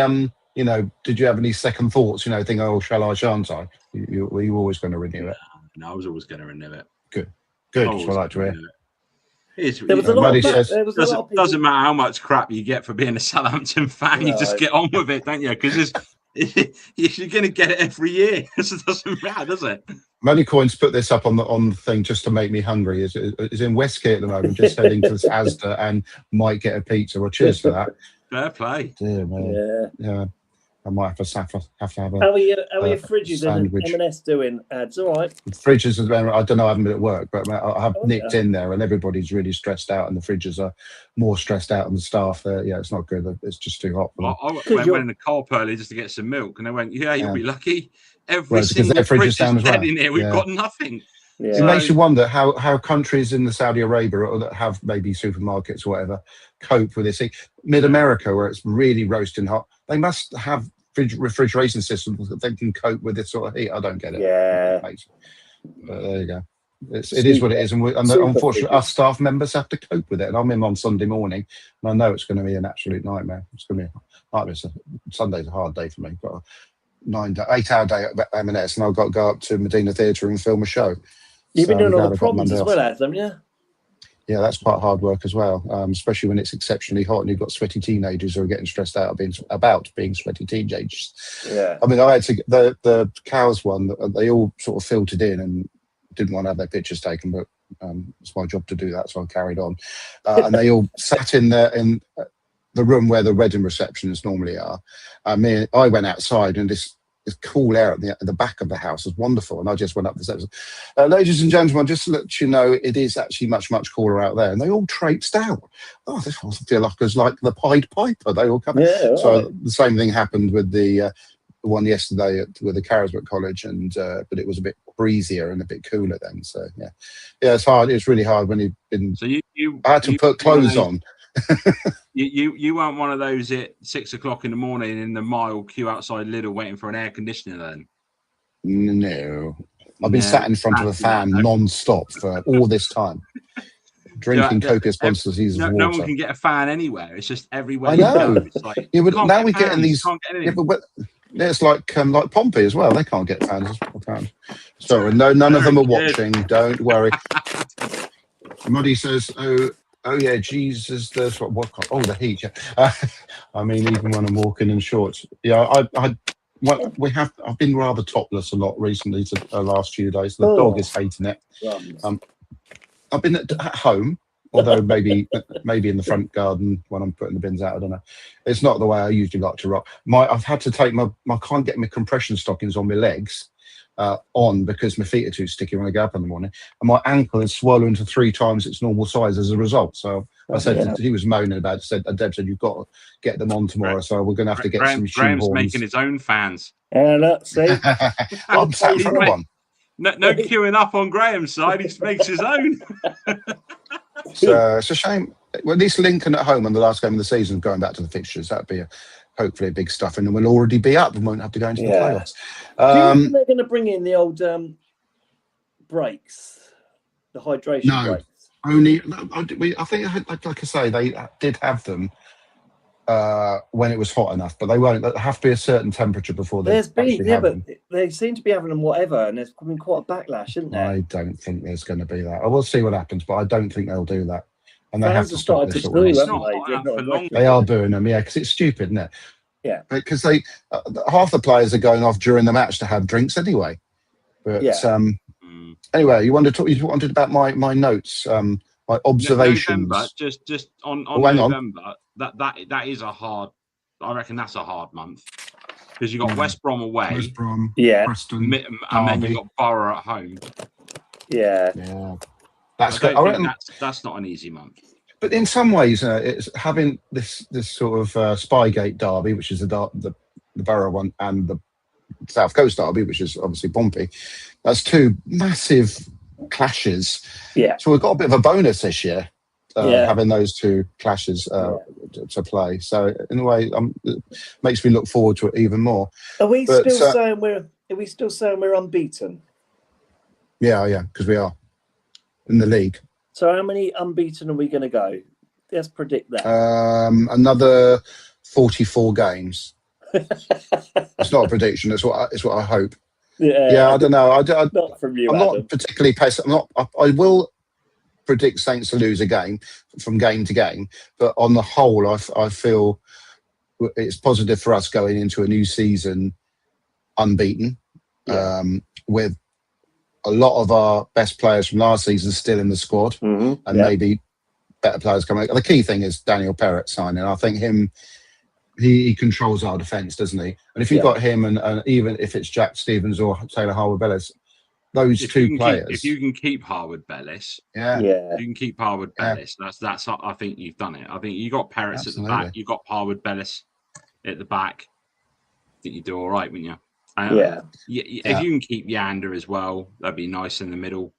Did you have any second thoughts? Think, oh, shall I, shan't I? Were you always going to renew it? No, I was always going to renew it. Good. That's what I like to hear. There was a lot of doesn't matter how much crap you get for being a Southampton fan, you just get on with it, don't you? Because you're going to get it every year. It doesn't matter, does it? Moneycoins put this up on the thing just to make me hungry. Is in Westgate at the moment, just heading to Asda and might get a pizza. Well, cheers for that. Fair play. Dear man. Yeah. I might have to have a. How are your fridges and M&S doing? Ads, all right. Fridges, I don't know. I haven't been at work, but I have nipped in there, and everybody's really stressed out, and the fridges are more stressed out than the staff. It's not good. It's just too hot. I went in the car early just to get some milk, and they went, "Yeah, you'll be lucky. Every single fridge is down as well. in here. We've got nothing." Yeah. It makes you wonder how countries in the Saudi Arabia or that have maybe supermarkets or whatever cope with this. Mid-America, where it's really roasting hot, they must have refrigeration systems that they can cope with this sort of heat. I don't get it. Yeah. But there you go. It is what it is. And unfortunately, us staff members have to cope with it. And I'm in on Sunday morning, and I know it's going to be an absolute nightmare. It's going to be a nightmare. Sunday's a hard day for me. Got a 8-hour day at M&S, and I've got to go up to Medina Theatre and film a show. You've been doing all the problems as well, haven't you? Yeah, that's quite hard work as well, especially when it's exceptionally hot and you've got sweaty teenagers who are getting stressed out about being sweaty teenagers. Yeah. I mean, I had to the cows one. They all sort of filtered in and didn't want to have their pictures taken, but it's my job to do that, so I carried on. And they all sat in the room where the wedding receptions normally are. I went outside, and this cool air at the back of the house was wonderful, and I just went up the steps. Ladies and gentlemen, just to let you know, it is actually much, much cooler out there. And they all traipsed out. Oh, this feel like it was like the Pied Piper. They all come. Yeah, so the same thing happened with the one yesterday with the Carisbrooke College, and but it was a bit breezier and a bit cooler then. So yeah, it's hard. It's really hard when you've been. So you I had to put clothes on. You weren't one of those at 6 o'clock in the morning in the mile queue outside Lidl waiting for an air conditioner then? No. I've been sat in front of a fan non-stop for all this time. drinking copious quantities of water. No one can get a fan anywhere. It's just everywhere. I know. It's like, now we're getting these. It's like Pompey as well. They can't get fans. Sorry, none of them are watching. Don't worry. Muddy says, "Oh yeah, Jesus, there's what? Oh, the heat. Yeah. I mean, even when I'm walking in shorts. Yeah, I've been rather topless a lot recently. The last few days. The dog is hating it. I've been at home, although maybe in the front garden when I'm putting the bins out. I don't know. It's not the way I usually like to rock. I've had to take I can't get my compression stockings on my legs on because my feet are too sticky when I go up in the morning, and my ankle is swollen to 3 times its normal size as a result. So I said he was moaning about it. Deb said, you've got to get them on tomorrow. So we're going to have to get some Graham's shoehorns. making his own fans. Let's see. I'm sat for one. No queuing up on Graham's side. He makes his own. It's a shame. Well, at least Lincoln at home on the last game of the season, going back to the fixtures, that'd be hopefully a big stuff, and then we'll already be up and won't have to go into the playoffs. Do you think they're going to bring in the old breaks, the hydration breaks? Only I think, like I say, they did have them when it was hot enough, but they won't. There have to be a certain temperature before they have them. They seem to be having them whatever, and there's been quite a backlash, isn't there? I don't think there's going to be that. I will see what happens, but I don't think they'll do that. And they have to stop this. They are doing them, because it's stupid, isn't it? Yeah. Because they half the players are going off during the match to have drinks anyway. But anyway, you wanted about my notes, my observations. November, just on November. That is a hard. I reckon that's a hard month because you got West Brom away, Preston, and then you got Borough at home. Yeah. That's good. That's not an easy month. But in some ways, it's having this sort of Spygate derby, which is the Borough one, and the South Coast derby, which is obviously Pompey. That's 2 massive clashes. Yeah. So we've got a bit of a bonus this year, having those 2 clashes to play. So in a way, it makes me look forward to it even more. Are we still saying we're unbeaten? Yeah, because we are in the league. So how many unbeaten are we going to go? Let's predict that. Another 44 games. It's not a prediction. It's what I hope. Yeah, I don't know. Not from you. I'm not particularly pessimistic. I will predict Saints to lose a game from game to game, but on the whole, I feel it's positive for us going into a new season unbeaten, with a lot of our best players from last season still in the squad, and maybe better players coming. The key thing is Daniel Perrott signing. I think he controls our defence, doesn't he? And if you've got him, and even if it's Jack Stevens or Taylor Harwood-Bellis, those 2 players. If you can keep Harwood-Bellis, you can keep Harwood-Bellis. That's. I think you've done it. I think you got Perrott at the back. You got Harwood-Bellis at the back. I think you do all right, wouldn't you? If you can keep Yander as well, that'd be nice in the middle.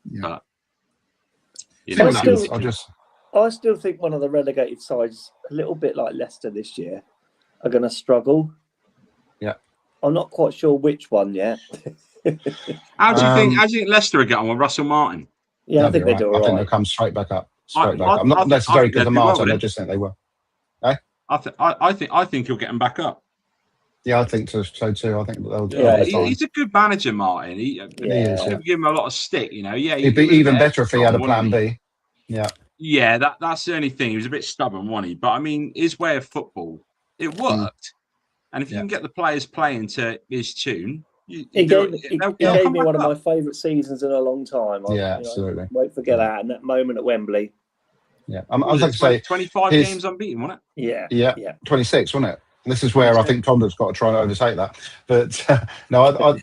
But I still think one of the relegated sides, a little bit like Leicester this year, are going to struggle. Yeah, I'm not quite sure which one yet. How do you think Leicester will get on with Russell Martin? Yeah, I think they do all right. I think they'll come straight back up. I'm not necessarily because of Martin. I just think they will. I think he'll get them back up. Yeah, I think so too. I think they'll do he's a good manager, Martin. He is. Give him a lot of stick, Yeah, he'd be even better if he had a plan B. Yeah. Yeah, that's the only thing. He was a bit stubborn, wasn't he? But I mean, his way of football, it worked. And if you can get the players playing to his tune, he gave me one of my favourite seasons in a long time. Absolutely. Won't forget that, and that moment at Wembley. Yeah, I was going to say 25 games unbeaten, wasn't it? Yeah, 26, wasn't it? And this is where I think Connor's got to try and overtake that. But no,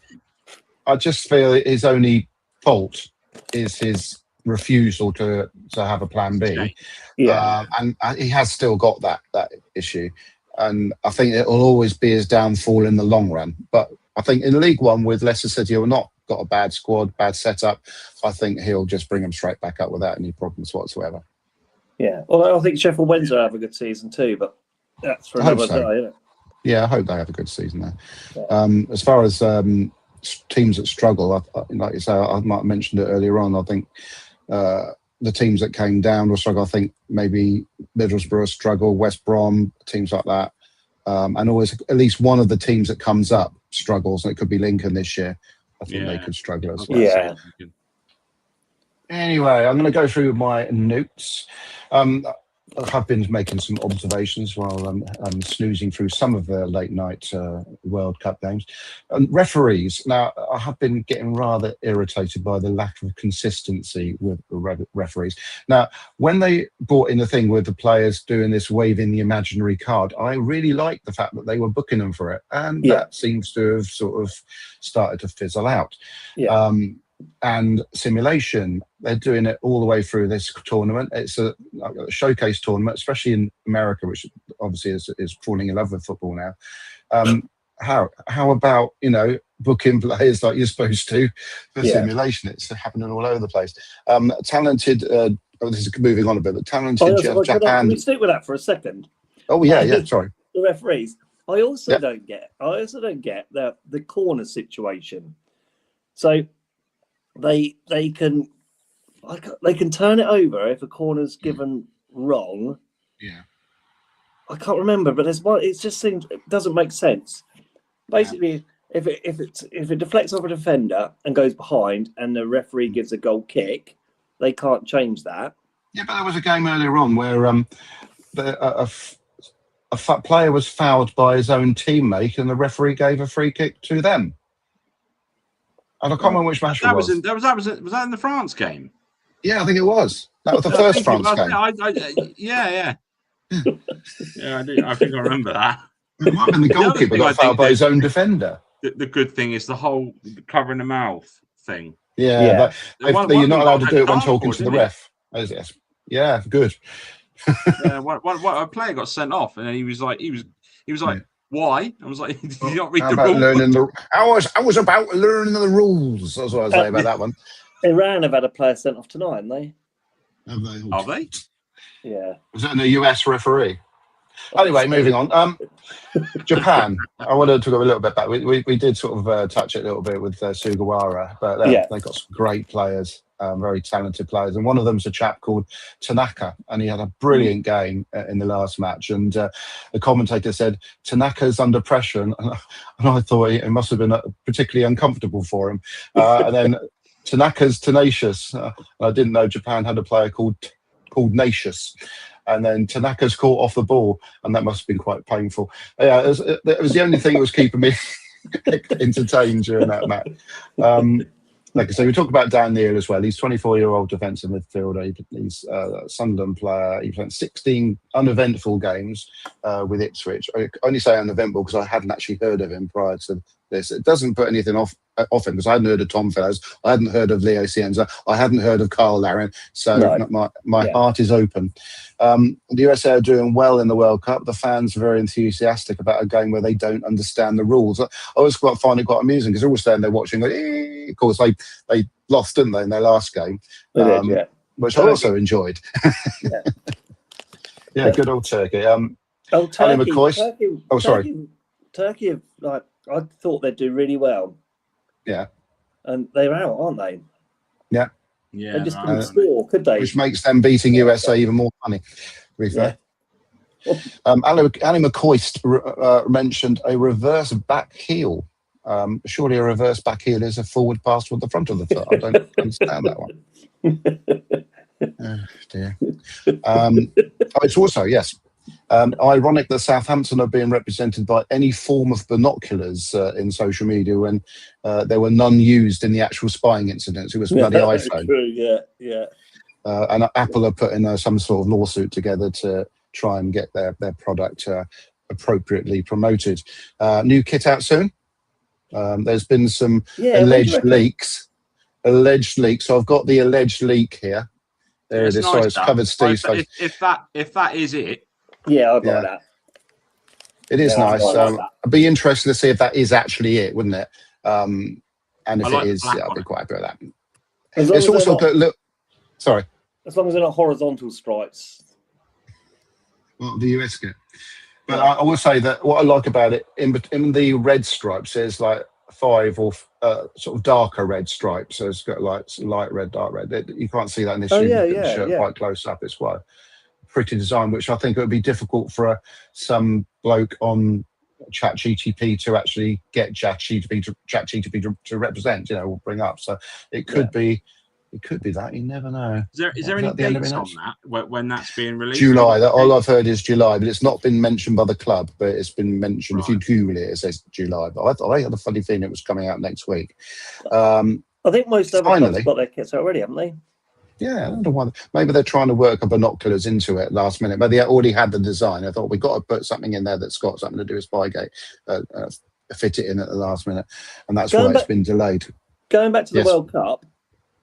I just feel his only fault is his refusal to have a plan B. And he has still got that issue. And I think it will always be his downfall in the long run. But I think in League One with Leicester City, who are not got a bad squad, bad setup, I think he'll just bring them straight back up without any problems whatsoever. Yeah, well, I think Sheffield Wednesday have a good season too, but that's for another day, isn't it? Yeah, I hope they have a good season there. Yeah. As far as teams that struggle, like you say, I might have mentioned it earlier on. I think the teams that came down will struggle. I think maybe Middlesbrough struggle, West Brom, teams like that. And always at least one of the teams that comes up struggles, and it could be Lincoln this year. I think they could struggle as well. Yeah. Anyway, I'm going to go through my notes. I have been making some observations while I'm snoozing through some of the late night World Cup games. Referees. Now, I have been getting rather irritated by the lack of consistency with the referees. Now, when they brought in the thing with the players doing this waving the imaginary card, I really liked the fact that they were booking them for it. And that seems to have sort of started to fizzle out. Yeah. And simulation, they're doing it all the way through this tournament. It's a showcase tournament, especially in America, which obviously is falling in love with football now. How about, booking players like you're supposed to for simulation? It's happening all over the place. Talented, this is moving on a bit, but talented Japan. Can we stick with that for a second? Oh, yeah, sorry. The referees. I also don't get the corner situation. So they can turn it over if a corner's given wrong. Yeah, I can't remember, but there's one. It just seems it doesn't make sense. Basically, if it deflects off a defender and goes behind, and the referee gives a goal kick, they can't change that. Yeah, but there was a game earlier on where a player was fouled by his own teammate, and the referee gave a free kick to them. And I can't remember which match it was. Was that in the France game? Yeah, I think it was. That was the first France game. Yeah, I do. I think I remember that. It might have been the goalkeeper got fouled by his own defender. The good thing is the whole covering the mouth thing. Yeah. You're not allowed to do it when talking to the ref. Yeah, good. A player got sent off, and then he was like, why? I was like, did you not read the rules? I was about learning the rules. That's what I say about that one. Iran have had a player sent off tonight, haven't they? Are they? Yeah. Was it a US referee? Anyway, moving on. Japan. I wanted to go a little bit back. We did sort of touch it a little bit with Sugawara, but they got some great players. Very talented players, and one of them's a chap called Tanaka, and he had a brilliant game in the last match. And the commentator said Tanaka's under pressure, and I thought it must have been particularly uncomfortable for him. And then Tanaka's tenacious. I didn't know Japan had a player called Nacious. And then Tanaka's caught off the ball, and that must have been quite painful. Yeah, it was the only thing that was keeping me entertained during that match. Like I say, we talked about Dan Neil as well. He's 24-year-old defensive midfielder. He's a Sunderland player. He played 16 uneventful games with Ipswich. I only say uneventful because I hadn't actually heard of him prior to this. It doesn't put anything off him because I hadn't heard of Tom Fellows. I hadn't heard of Leo Cienza. I hadn't heard of Carl Larin. So my heart is open. The USA are doing well in the World Cup. The fans are very enthusiastic about a game where they don't understand the rules. I always find it quite amusing because they're all standing there watching. Of course, they lost, didn't they, in their last game? Which I also enjoyed. Good old Turkey. Turkey. Sorry. Turkey, I thought they'd do really well. Yeah. And they're out, aren't they? Yeah. Yeah. They just couldn't score, could they? Which makes them beating USA even more funny, to be fair. Ali McCoist mentioned a reverse back heel. Surely a reverse back heel is a forward pass with the front of the foot. I don't understand that one. Oh, dear. It's also, ironic that Southampton are being represented by any form of binoculars in social media when there were none used in the actual spying incidents. It was bloody iPhone. True, yeah. And Apple are putting some sort of lawsuit together to try and get their product appropriately promoted. New kit out soon. There's been some alleged leaks. So I've got the alleged leak here. There it is. Sorry, it's covered Steve's face. If that is it. Yeah, I'd like that. It is nice. I'd be interested to see if that is actually it, wouldn't it? And if it is, I'd be quite happy with that. It's also got look. Sorry. As long as they're not horizontal stripes. Well, the US get. But I will say that what I like about it, in the red stripes, there's like 5 or sort of darker red stripes. So it's got like light red, dark red. You can't see that in this shirt quite close up. It's quite a pretty design, which I think it would be difficult for some bloke on ChatGTP to actually get ChatGTP to represent, or bring up. So it could be. It could be that. You never know. Is there any dates on that when that's being released? July. All I've heard is July, but it's not been mentioned by the club. But it's been mentioned. Right. If you Google it, it says July. But I had a funny feeling it was coming out next week. I think most other clubs got their kits already, haven't they? Yeah, I don't know why. Maybe they're trying to work binoculars into it last minute. But they already had the design. I thought we've got to put something in there that's got something to do with Spygate. Fit it in at the last minute, and that's why it's been delayed. Going back to the World Cup.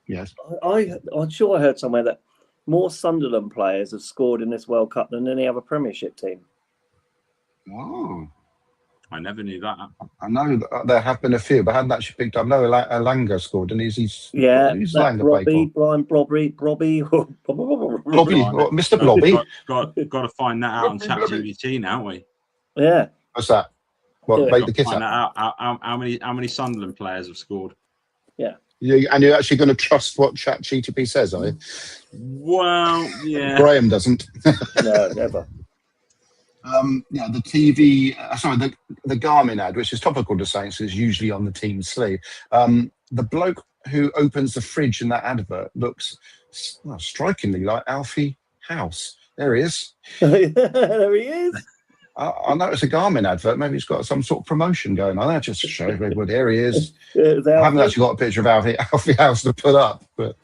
Yes, I'm sure I heard somewhere that more Sunderland players have scored in this World Cup than any other Premiership team. Oh, I never knew that. I know there have been a few, but I hadn't actually picked up. No, Alanga scored, and he's who's Robbie, Brian Blobby, Mr. Blobby. Got to find that out on ChatGPT now, haven't we? Yeah. What's that? Make the kit out. How many Sunderland players have scored? Yeah. And you're actually going to trust what ChatGTP says, are you? Well, yeah. Graham doesn't. No, never. The TV, the Garmin ad, which is topical to Saints, is usually on the team's sleeve. The bloke who opens the fridge in that advert looks strikingly like Alfie House. There he is. There he is. I know it's a Garmin advert. Maybe it's got some sort of promotion going on. That just shows everybody. Here he is. I haven't actually got a picture of Alfie House to put up, but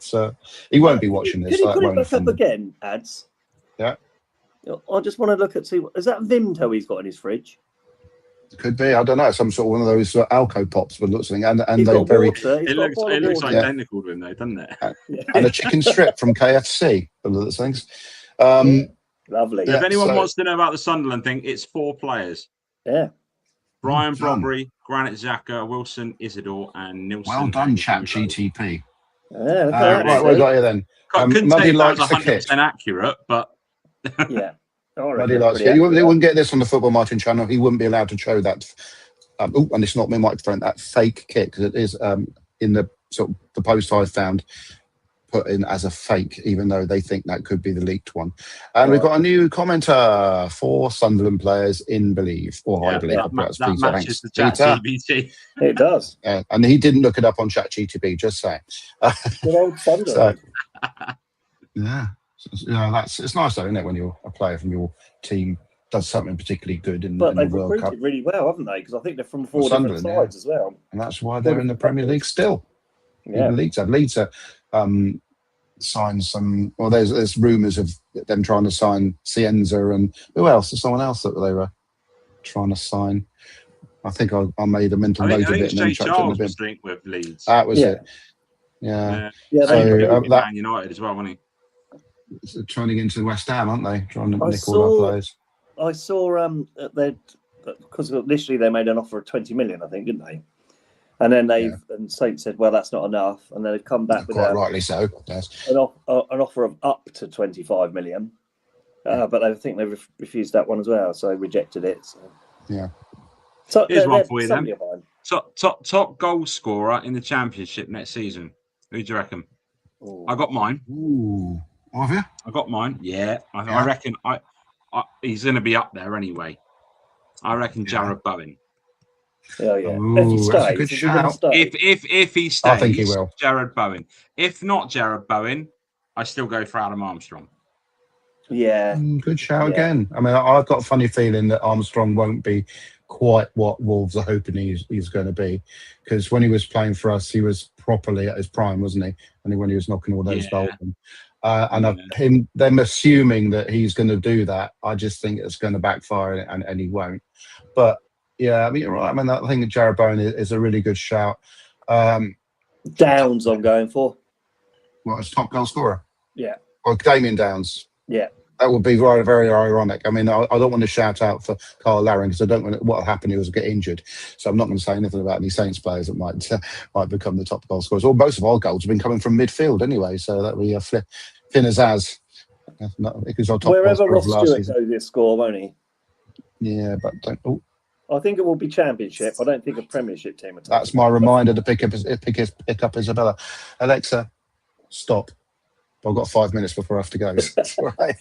he won't be watching this. Can you put it back up again, ads? Yeah. I just want to look at is that Vimto he's got in his fridge? Could be. I don't know. Some sort of one of those Alco pops, but looks like, and they're very. It looks identical to him, though, doesn't it? And a chicken strip from KFC. One of those things. Lovely. If anyone wants to know about the Sunderland thing, it's 4 players. Yeah. Brian Brobbery, Granit Xhaka, Wilson, Isidore, and Nilsson. Well done, ChatGTP. Right, we got you then. Couldn't say that was 100% accurate, but yeah. Muddy likes it. They wouldn't get this on the Football Martin channel. He wouldn't be allowed to show that. And it's not my microphone. That fake kit, because it is in the sort of the post I found, put in as a fake, even though they think that could be the leaked one. And we've got a new commenter for Sunderland players in Believe, or I believe. That matches the ChatGPT. It does. And he didn't look it up on ChatGPT, just saying. Good old Sunderland. It's nice though, isn't it, when a player from your team does something particularly good in the World Cup. But they've recruited really well, haven't they? Because I think they're from 4 different sides as well. And that's why they're in the Premier League still. Yeah. Leeds are signed some. Well, there's rumours of them trying to sign Cienza, and who else? There's someone else that they were trying to sign. I think I made a mental note of it and then chucked it in the bin. Linked with Leeds. That was it. Yeah. So Man United as well, wasn't he? Trying to get into West Ham, aren't they? Trying to nick all our players. I saw because initially they made an offer of 20 million, I think, didn't they? And then and Saints said, well, that's not enough. And then they've come back with quite rightly so. Yes. An offer of up to 25 million. But I think they refused that one as well. So they rejected it. So. Yeah. So here's one for you then. Top goal scorer in the Championship next season. Who do you reckon? Ooh. I got mine. Ooh. Have you? I got mine. Yeah. I reckon he's going to be up there anyway. I reckon Jared Bowen. Yeah. Ooh, if he stays, good shout. If he stays, I think he will. Jared Bowen. If not Jared Bowen, I still go for Adam Armstrong. Yeah. Good shout again. I mean, I've got a funny feeling that Armstrong won't be quite what Wolves are hoping he's going to be, because when he was playing for us, he was properly at his prime, wasn't he? And when he was knocking all those goals in. Them assuming that he's going to do that, I just think it's going to backfire, and he won't. But yeah, I mean, you're right. I mean, I think Jared Bowen is a really good shout. Downs, I'm going for. What, as top goal scorer? Yeah. Or Damien Downs? Yeah. That would be very, very ironic. I mean, I don't want to shout out for Carl Laring, because I don't want what will happen. He was get injured, so I'm not going to say anything about any Saints players that might become the top goal scorers. Well, most of our goals have been coming from midfield anyway, so that we Finn Azaz. Because our top wherever Ross Stewart goes, he'll score, won't he? Yeah, but don't. Oh, I think it will be Championship. I don't think a Premiership team. That's my reminder to pick up Isabella. Alexa, stop. I've got 5 minutes before I have to go. That's all right.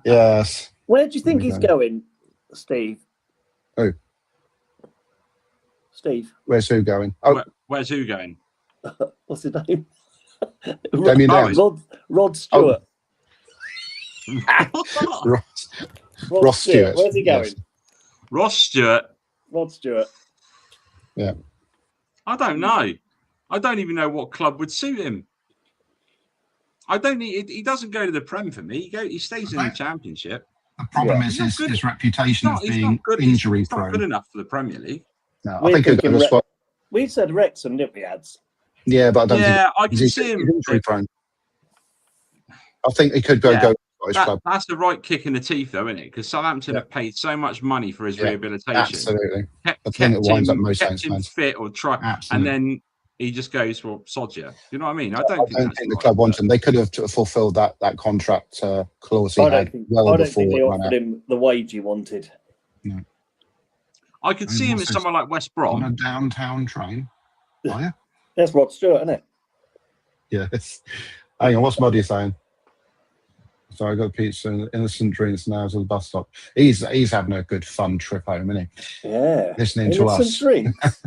Yes. Where do you think he's going, Steve? Who? Steve. Where's who going? Oh, where's who going? What's his name? Damien Downs. Rod Stewart. Ross Stewart. Where's he going? Yes. Ross Stewart. Rod Stewart. Yeah. I don't know. I don't even know what club would suit him. I don't need. He doesn't go to the Prem for me. He stays in the Championship. The problem is his reputation of being injury prone. Not good enough for the Premier League. No, I think he'll go to squad. We said Wrexham, didn't we, Ads? Yeah, but I don't think. Yeah, I can see him injury prone. I think he could go to his club. That's the right kick in the teeth, though, isn't it? Because Southampton have paid so much money for his rehabilitation. Absolutely. I Kept think it winds up most kept him fit or try, and then he just goes for sod you. You know what I mean? I don't think the club wants him. They could have fulfilled that contract clause he had I don't think they offered him the wage he wanted. No. I could see him at somewhere like West Brom. On a downtown train. Are you? That's Rod Stewart, isn't it? Yes. Hang on, what's Muddy saying? So I got pizza and innocent drinks now to the bus stop. He's having a good fun trip home, isn't he? Yeah. Listening to us. Innocent drinks.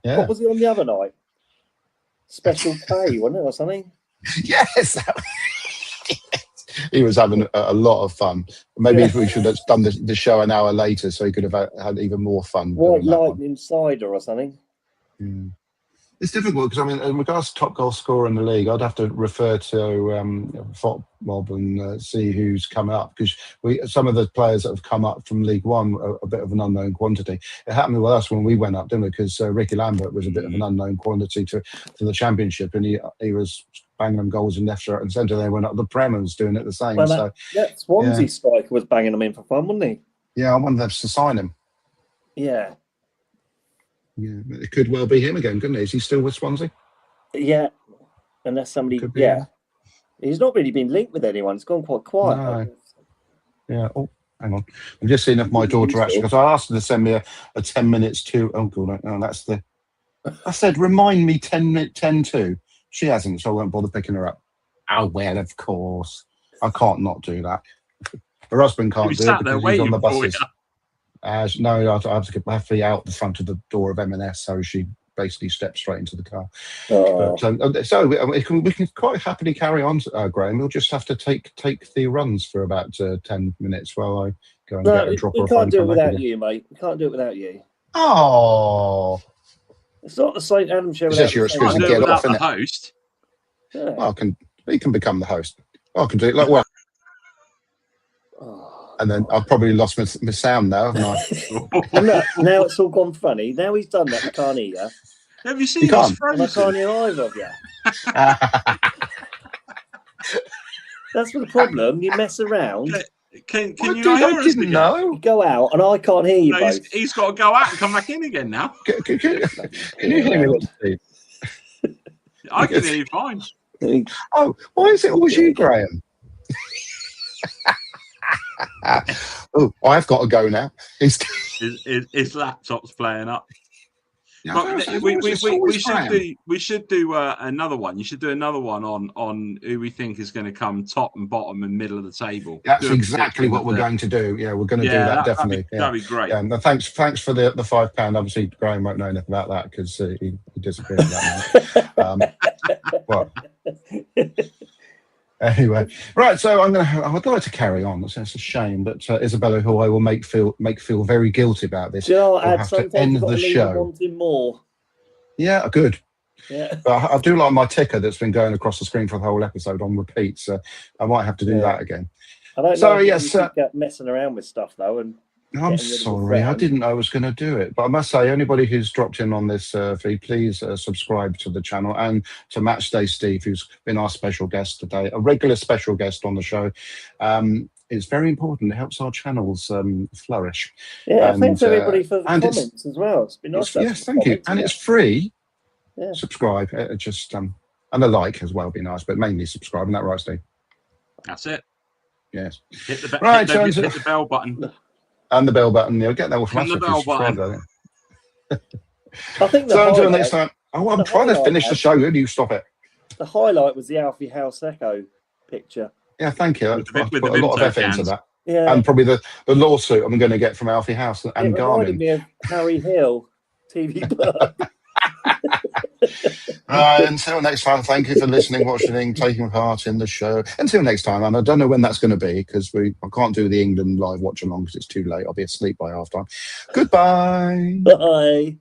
Yeah. What was he on the other night? Special K, wasn't it, or something? Yes. He was having a lot of fun. Maybe we should have done the show an hour later so he could have had even more fun. White Lightning cider or something. Yeah. It's difficult because, I mean, in regards to top goal scorer in the league, I'd have to refer to FOTMob and see who's come up, because some of the players that have come up from League One are a bit of an unknown quantity. It happened with us when we went up, didn't it? Because Ricky Lambert was a bit of an unknown quantity to the Championship, and he was banging them goals in left, right and centre. They went up the Prem and was doing it the same. Well, Swansea striker was banging them in for fun, wasn't he? Yeah, I wanted them to sign him. Yeah. Yeah, it could well be him again, couldn't it? Is he still with Swansea? Yeah, unless somebody. Yeah, he's not really been linked with anyone. It's gone quite quiet. No. Yeah. Oh, hang on. I'm just seeing if my daughter actually, because I asked her to send me a 10 minutes to. Oh God, no, that's the. I said, remind me 10 to. She hasn't, so I won't bother picking her up. Oh well, of course. I can't not do that. Her husband can't do it because he's on the buses. No, I have to be out the front of the door of M&S, so she basically steps straight into the car. But, so we can quite happily carry on, Graham. We'll just have to take the runs for about 10 minutes while I go and get a drop. We can't do it without you, mate. We can't do it without you. Oh, it's not the St. Adam show. It's just your excuse to get off, the host. Yeah. Well, he can become the host. I can do it like well. And then I've probably lost my sound now, haven't I? Look, now it's all gone funny. Now he's done that, we can't hear. Have you seen this? And I can't hear either of you. That's the problem. You mess around. Can you not hear us again? You go out and I can't hear you both. He's got to go out and come back in again now. Can you hear me, Steve? I can hear you fine. Oh, why is it always you, Graham? Oh, I've got to go now. His laptop's playing up. Yeah, we should do another one. You should do another one on who we think is going to come top and bottom and middle of the table. That's exactly what we're going to do. Yeah, we're going to do that definitely. That'd be great. Yeah, no, thanks for the £5. Obviously, Graham won't know anything about that because he disappeared. That well. Anyway, right. So I'd like to carry on. That's a shame, but Isabella, who I will make feel very guilty about this, will have to end the show. Wanting more. Yeah, good. Yeah, but I do like my ticker that's been going across the screen for the whole episode on repeat. So I might have to do that again. I don't know. Sorry, yes. Messing around with stuff though, and I'm sorry, I didn't know I was going to do it. But I must say, anybody who's dropped in on this feed, please subscribe to the channel and to Matchday Steve, who's been our special guest today, a regular special guest on the show. It's very important. It helps our channels flourish. Yeah, and thanks everybody for the comments as well. It's been nice. Yes, thank you. And it's free. Yeah. Subscribe. Just and a like as well be nice, but mainly subscribe. Isn't that right, Steve? That's it. Yes. Hit the bell button. And the bell button. You'll get that all from And us the if you bell subscribe, button. I think. I think So until next time. Oh, I'm trying to finish the show. Who do you stop it? The highlight was the Alfie House Echo picture. Yeah, thank you. With the I put a lot of effort into that. Yeah. And probably the lawsuit I'm going to get from Alfie House and It reminded Garmin. me of Harry Hill, TV Bird. Until next time, thank you for listening, watching, taking part in the show. Until next time, and I don't know when that's going to be because I can't do the England live watch along because it's too late. I'll be asleep by half time. Goodbye. Bye.